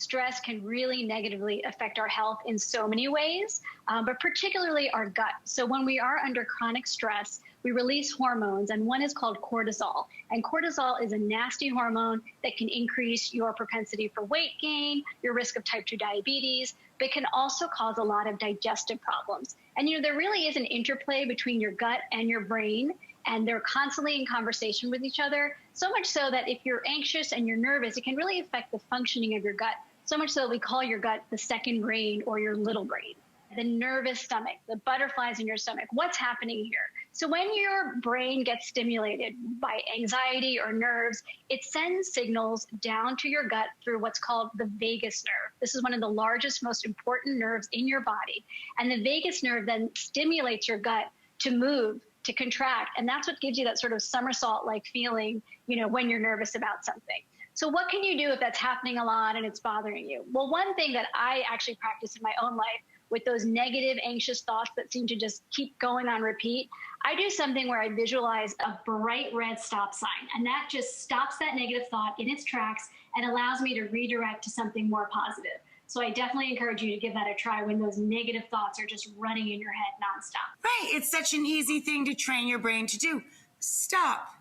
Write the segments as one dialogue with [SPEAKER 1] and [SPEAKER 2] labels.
[SPEAKER 1] stress can really negatively affect our health in so many ways, but particularly our gut. So when we are under chronic stress, we release hormones, and one is called cortisol. And cortisol is a nasty hormone that can increase your propensity for weight gain, your risk of type 2 diabetes, but can also cause a lot of digestive problems. And there really is an interplay between your gut and your brain, and they're constantly in conversation with each other, so much so that if you're anxious and you're nervous, it can really affect the functioning of your gut, so much so that we call your gut the second brain or your little brain. The nervous stomach, the butterflies in your stomach, what's happening here? So when your brain gets stimulated by anxiety or nerves, it sends signals down to your gut through what's called the vagus nerve. This is one of the largest, most important nerves in your body. And the vagus nerve then stimulates your gut to move, to contract. And that's what gives you that sort of somersault-like feeling, when you're nervous about something. So what can you do if that's happening a lot and it's bothering you? Well, one thing that I actually practice in my own life with those negative, anxious thoughts that seem to just keep going on repeat, I do something where I visualize a bright red stop sign, and that just stops that negative thought in its tracks and allows me to redirect to something more positive. So I definitely encourage you to give that a try when those negative thoughts are just running in your head nonstop.
[SPEAKER 2] Right. It's such an easy thing to train your brain to do. Stop.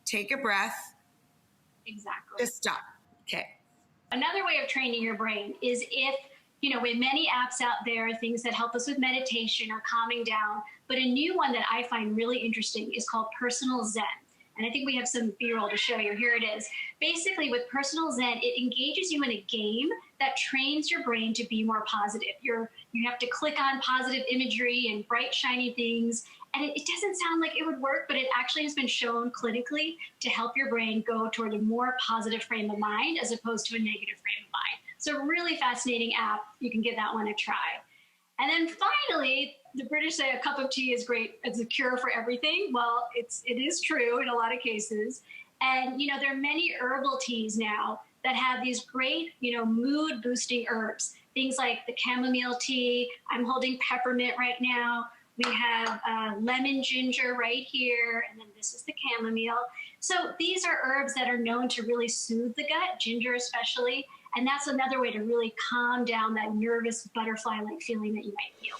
[SPEAKER 2] Take a breath.
[SPEAKER 1] Exactly.
[SPEAKER 2] Just stop. Okay.
[SPEAKER 1] Another way of training your brain is if, with many apps out there, things that help us with meditation or calming down, but a new one that I find really interesting is called Personal Zen. And I think we have some B-roll to show you. Here it is. Basically, with Personal Zen, it engages you in a game that trains your brain to be more positive. You have to click on positive imagery and bright, shiny things. And it doesn't sound like it would work, but it actually has been shown clinically to help your brain go toward a more positive frame of mind as opposed to a negative frame of mind. So really fascinating app. You can give that one a try. And then finally, the British say a cup of tea is great as a cure for everything. Well, it is true in a lot of cases. And, there are many herbal teas now that have these great, mood boosting herbs. Things like the chamomile tea. I'm holding peppermint right now. We have lemon ginger right here, and then this is the chamomile. So these are herbs that are known to really soothe the gut, ginger especially, and that's another way to really calm down that nervous butterfly-like feeling that you might feel.